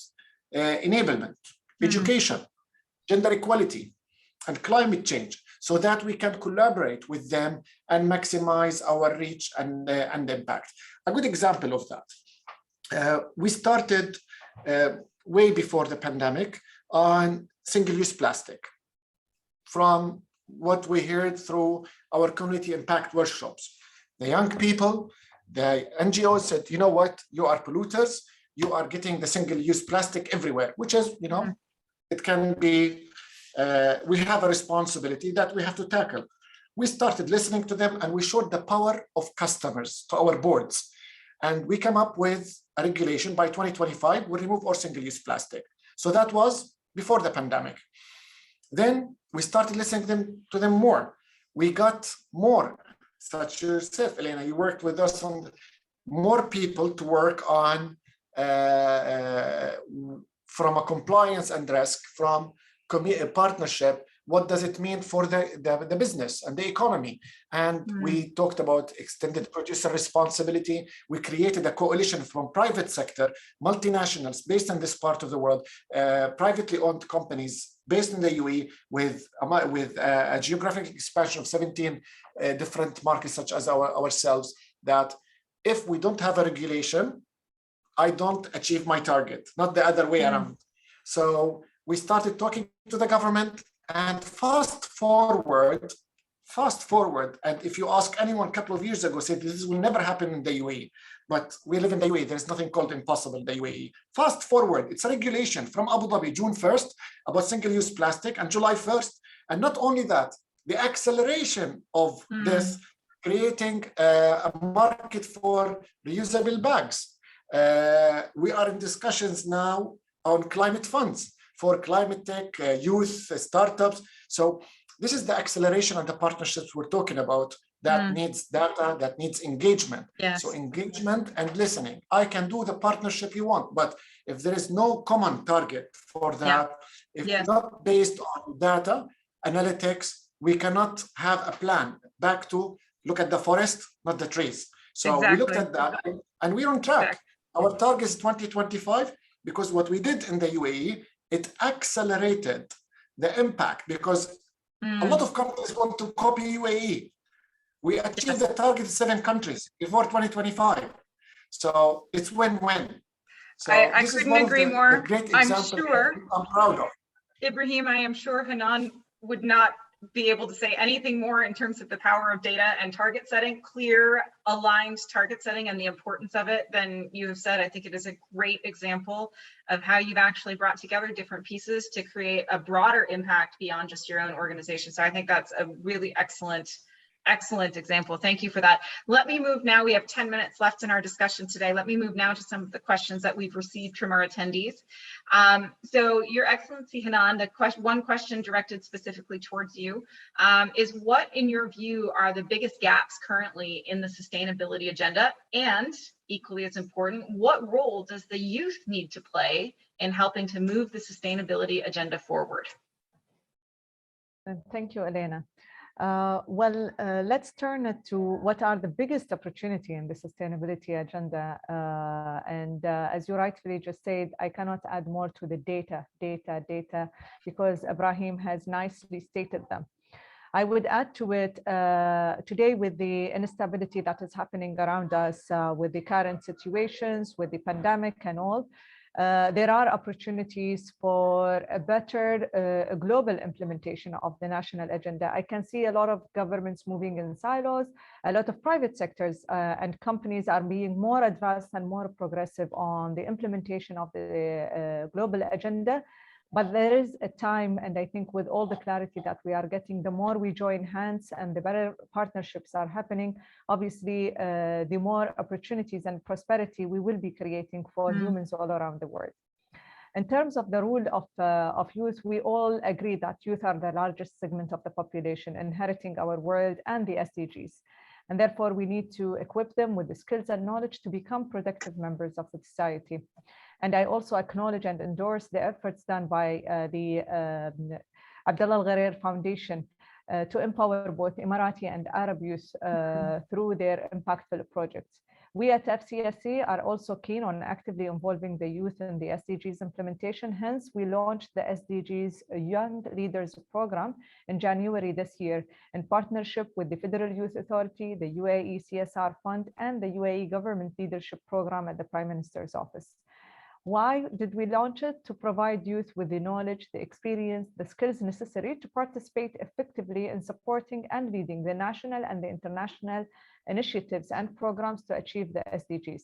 enablement, education, gender equality, and climate change, so that we can collaborate with them and maximize our reach and impact. A good example of that, we started way before the pandemic on single-use plastic. From what we heard through our community impact workshops, the young people, the NGOs said, you know what, you are polluters, you are getting the single-use plastic everywhere, which is, you know, it can be, we have a responsibility that we have to tackle. We started listening to them and we showed the power of customers to our boards. And we came up with a regulation by 2025, we'll remove all single-use plastic. So that was before the pandemic. Then we started listening to them more. We got more, such as yourself, Elena, you worked with us on more people to work on from a compliance and risk, from partnership, what does it mean for the business and the economy? And we talked about extended producer responsibility. We created a coalition from private sector, multinationals based in this part of the world, privately owned companies based in the UAE with a geographic expansion of 17 different markets such as ourselves, that if we don't have a regulation, I don't achieve my target, not the other way around. So we started talking to the government, and fast forward, and if you ask anyone a couple of years ago, said this will never happen in the UAE, but we live in the UAE, there's nothing called impossible in the UAE. Fast forward, it's a regulation from Abu Dhabi, June 1st, about single-use plastic, and July 1st. And not only that, the acceleration of this, creating a market for reusable bags. We are in discussions now on climate funds for climate tech, youth, startups. So this is the acceleration of the partnerships we're talking about that needs data, that needs engagement. Yes. So engagement and listening. I can do the partnership you want, but if there is no common target for that, if it's not based on data, analytics, we cannot have a plan. Back to look at the forest, not the trees. So we looked at that and we're on track. Our target is 2025, because what we did in the UAE, it accelerated the impact, because a lot of companies want to copy UAE. We achieved the target in 7 countries before 2025. So it's win-win. So I couldn't agree more. Great I'm example sure I'm proud of. Ibrahim, I am sure Hanan would not be able to say anything more in terms of the power of data and target setting, clear, aligned target setting and the importance of it than you have said. I think it is a great example of how you've actually brought together different pieces to create a broader impact beyond just your own organization. So I think that's a really excellent example. Thank you for that. Let me move now. We have 10 minutes left in our discussion today. Let me move now to some of the questions that we've received from our attendees. So Your Excellency Hanan, one question directed specifically towards you is, what in your view are the biggest gaps currently in the sustainability agenda? And equally as important, what role does the youth need to play in helping to move the sustainability agenda forward? Thank you, Elena. Let's turn it to what are the biggest opportunity in the sustainability agenda. As you rightfully just said, I cannot add more to the data, because Ibrahim has nicely stated them. I would add to it today with the instability that is happening around us, with the current situations, with the pandemic and all, there are opportunities for a better global implementation of the national agenda. I can see a lot of governments moving in silos, a lot of private sectors and companies are being more advanced and more progressive on the implementation of the global agenda. But there is a time, and I think with all the clarity that we are getting, the more we join hands and the better partnerships are happening, obviously, the more opportunities and prosperity we will be creating for humans all around the world. In terms of the role of youth, we all agree that youth are the largest segment of the population inheriting our world and the SDGs. And therefore, we need to equip them with the skills and knowledge to become productive members of the society. And I also acknowledge and endorse the efforts done by the Abdallah Al Ghareer Foundation to empower both Emirati and Arab youth through their impactful projects. We at FCSC are also keen on actively involving the youth in the SDGs implementation. Hence, we launched the SDGs Young Leaders Program in January this year in partnership with the Federal Youth Authority, the UAE CSR Fund, and the UAE Government Leadership Program at the Prime Minister's Office. Why did we launch it? To provide youth with the knowledge, the experience, the skills necessary to participate effectively in supporting and leading the national and the international initiatives and programs to achieve the SDGs.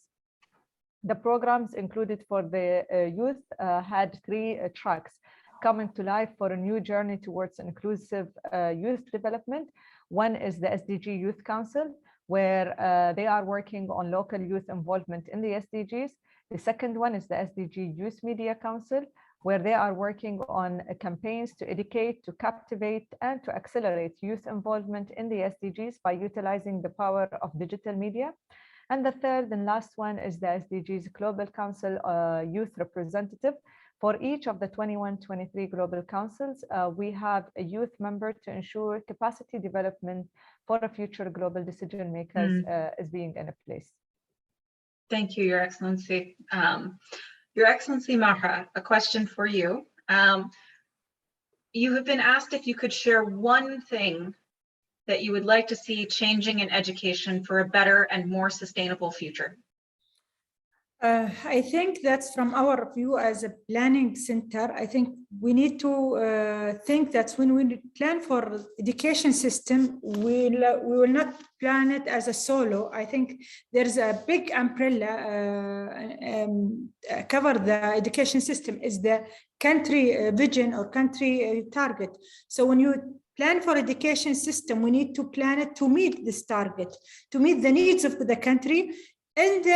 The programs included for the youth had 3 tracks coming to life for a new journey towards inclusive youth development. One is the SDG Youth Council, where they are working on local youth involvement in the SDGs. The second one is the SDG Youth Media Council, where they are working on campaigns to educate, to captivate, and to accelerate youth involvement in the SDGs by utilizing the power of digital media. And the third and last one is the SDGs Global Council Youth Representative. For each of the 21-23 global councils, we have a youth member to ensure capacity development for a future global decision makers is being in a place. Thank you, Your Excellency. Your Excellency Mahra, a question for you. You have been asked if you could share one thing that you would like to see changing in education for a better and more sustainable future. I think that's from our view as a planning center. I think we need to think that when we plan for education system, we will not plan it as a solo. I think there's a big umbrella cover the education system is the country vision or country target. So when you plan for education system, we need to plan it to meet this target, to meet the needs of the country and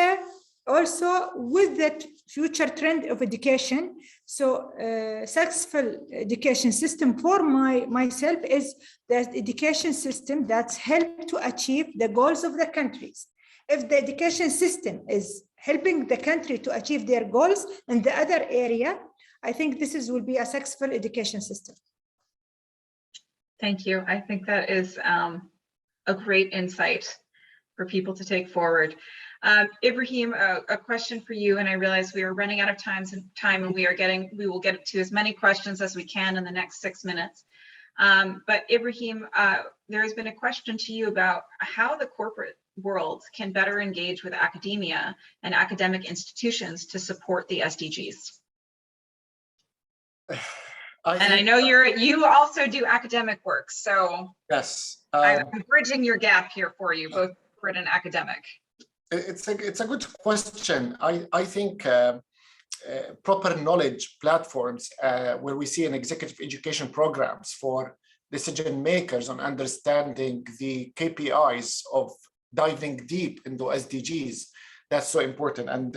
also with that future trend of education. So successful education system for myself is the education system that's helped to achieve the goals of the countries. If the education system is helping the country to achieve their goals in the other area, I think will be a successful education system. Thank you. I think that is a great insight for people to take forward. Ibrahim, a question for you, and I realize we are running out of time and we will get to as many questions as we can in the next 6 minutes. But Ibrahim, there has been a question to you about how the corporate world can better engage with academia and academic institutions to support the SDGs. And I know you also do academic work, so yes, I'm bridging your gap here for you, both corporate and academic. It's a good question. I think proper knowledge platforms where we see an executive education programs for decision makers on understanding the KPIs of diving deep into SDGs. That's so important. And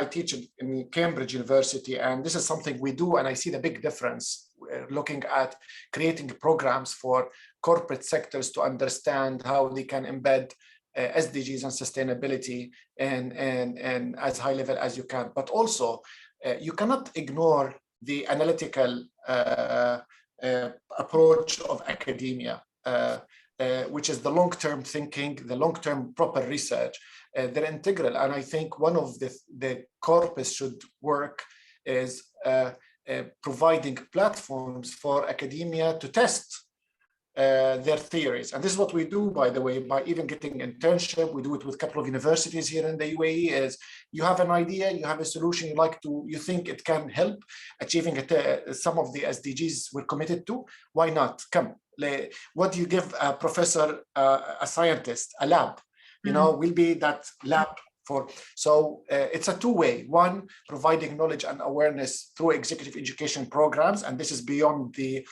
I teach in Cambridge University, and this is something we do, and I see the big difference. We're looking at creating programs for corporate sectors to understand how they can embed SDGs and sustainability and as high level as you can. But also, you cannot ignore the analytical approach of academia. which is the long-term thinking, the long-term proper research. They're integral. And I think one of the corpus should work is providing platforms for academia to test their theories. And this is what we do, by the way, by even getting internship. We do it with a couple of universities here in the UAE. Is you have an idea, you have a solution, you think it can help achieving some of the SDGs we're committed to. Why not? Come. What do you give a professor, a scientist, a lab? Will be that lab for. So it's a two-way. One, providing knowledge and awareness through executive education programs, and this is beyond the,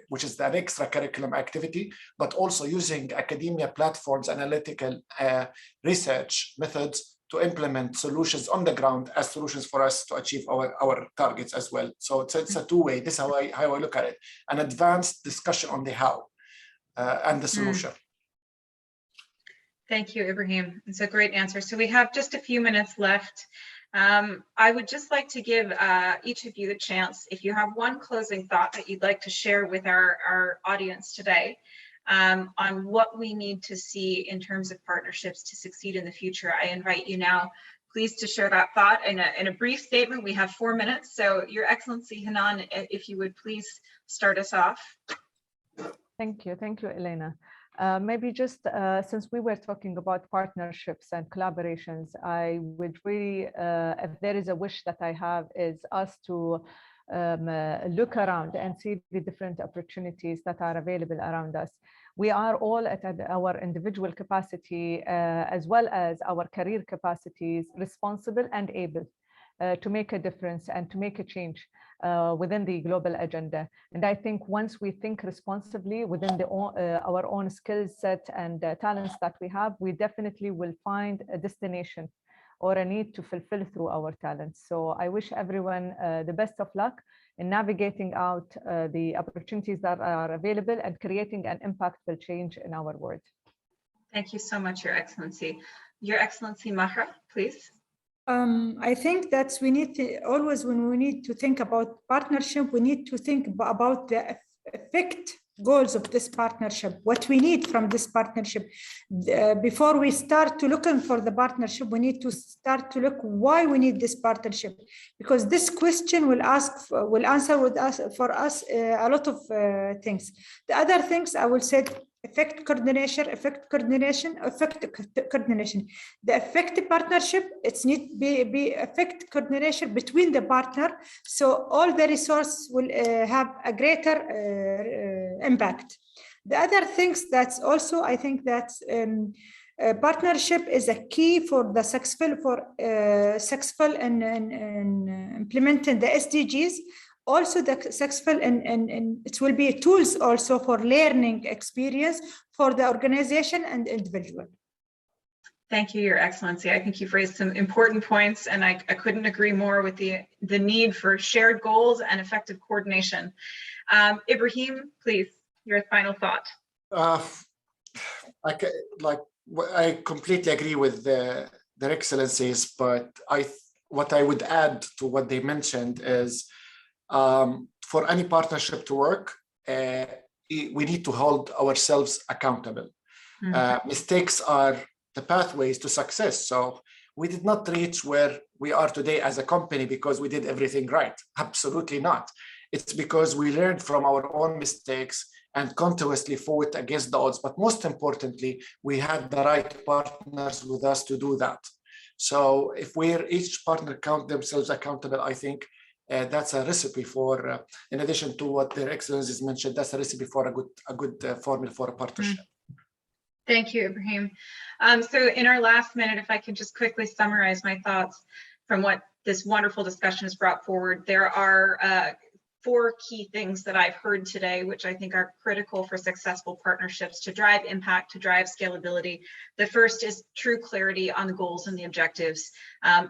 which is an extra curriculum activity, but also using academia platforms, analytical research methods to implement solutions on the ground as solutions for us to achieve our targets as well. So it's a two-way. This is how I look at it. An advanced discussion on the how and the solution. Thank you, Ibrahim. It's a great answer. So we have just a few minutes left. I would just like to give each of you the chance, if you have one closing thought that you'd like to share with our audience today on what we need to see in terms of partnerships to succeed in the future. I invite you now, please, to share that thought in a brief statement. We have 4 minutes. So Your Excellency Hanan, if you would please start us off. Thank you, Elena. Maybe just since we were talking about partnerships and collaborations, I would really, if there is a wish that I have, is us to look around and see the different opportunities that are available around us. We are all at our individual capacity, as well as our career capacities, responsible and able to make a difference and to make a change within the global agenda. And I think once we think responsibly within our own skill set and talents that we have, we definitely will find a destination or a need to fulfill through our talents. So I wish everyone the best of luck in navigating out the opportunities that are available and creating an impactful change in our world. Thank you so much, Your Excellency. Your Excellency Mahra, please. I think that we need to always, when we need to think about partnership, we need to think about the effect goals of this partnership, what we need from this partnership. Before we start to looking for the partnership, we need to start to look why we need this partnership, because this question will answer with us for us a lot of things. The other things I will say: effect coordination. The effective partnership, it's need to be effect coordination between the partner, so all the resources will have a greater impact. The other things that's also, I think that partnership is a key for the successful in implementing the SDGs. Also the successful and it will be tools also for learning experience for the organization and individual. Thank you, Your Excellency. I think you've raised some important points, and I couldn't agree more with the need for shared goals and effective coordination. Ibrahim, please, your final thought. I completely agree with their excellencies, but what I would add to what they mentioned is, for any partnership to work, we need to hold ourselves accountable. Mistakes are the pathways to success. So we did not reach where we are today as a company because we did everything right. Absolutely not. It's because we learned from our own mistakes and continuously fought against the odds. But most importantly, we had the right partners with us to do that. So if each partner count themselves accountable, I think that's a recipe for, in addition to what their excellencies mentioned, that's a recipe for a good formula for a partnership. Thank you, Ibrahim. So in our last minute, if I could just quickly summarize my thoughts from what this wonderful discussion has brought forward, there are 4 key things that I've heard today, which I think are critical for successful partnerships to drive impact, to drive scalability. The first is true clarity on the goals and the objectives,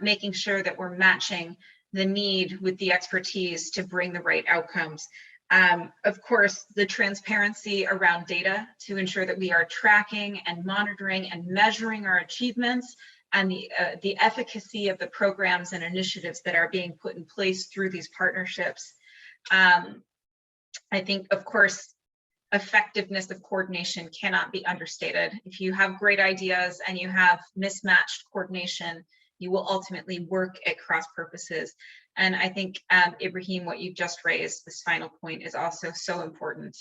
making sure that we're matching the need with the expertise to bring the right outcomes. Of course, the transparency around data to ensure that we are tracking and monitoring and measuring our achievements, and the efficacy of the programs and initiatives that are being put in place through these partnerships. I think, of course, effectiveness of coordination cannot be understated. If you have great ideas and you have mismatched coordination, you will ultimately work at cross purposes. And I think, Ibrahim, what you've just raised, this final point, is also so important.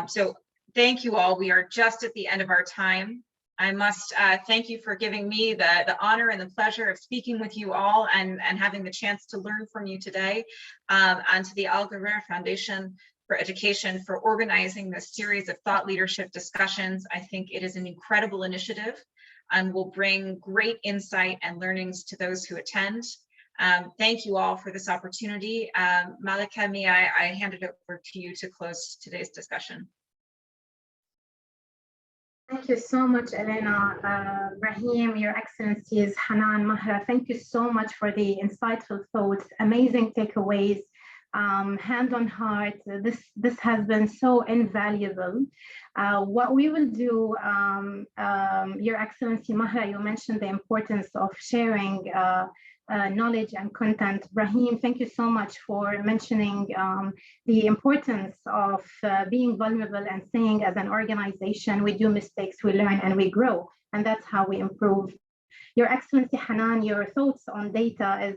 So thank you all. We are just at the end of our time. I must thank you for giving me the honor and the pleasure of speaking with you all and having the chance to learn from you today, and to the Al Ghurair Foundation for Education for organizing this series of thought leadership discussions. I think it is an incredible initiative and will bring great insight and learnings to those who attend. Thank you all for this opportunity. Malika, may I hand it over to you to close today's discussion. Thank you so much, Elena. Ibrahim, Your Excellencies, Hanan, Mahra, thank you so much for the insightful thoughts, amazing takeaways, hand on heart. This has been so invaluable. What we will do, Your Excellency Mahra, you mentioned the importance of sharing knowledge and content. Ibrahim, thank you so much for mentioning the importance of being vulnerable and saying, as an organization, we do mistakes, we learn and we grow, and that's how we improve. Your Excellency Hanan, your thoughts on data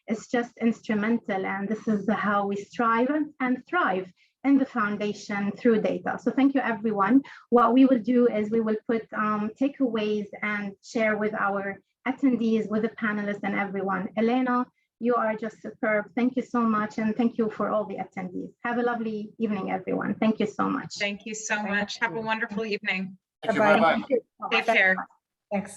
is just instrumental, and this is how we strive and thrive in the foundation through data. So thank you, everyone. What we will do is we will put takeaways and share with our attendees, with the panelists and everyone. Elena, you are just superb. Thank you so much. And thank you for all the attendees. Have a lovely evening, everyone. Thank you so much. Thank you so much. Have a wonderful evening. Thank you. Bye-bye. Take care. Thanks.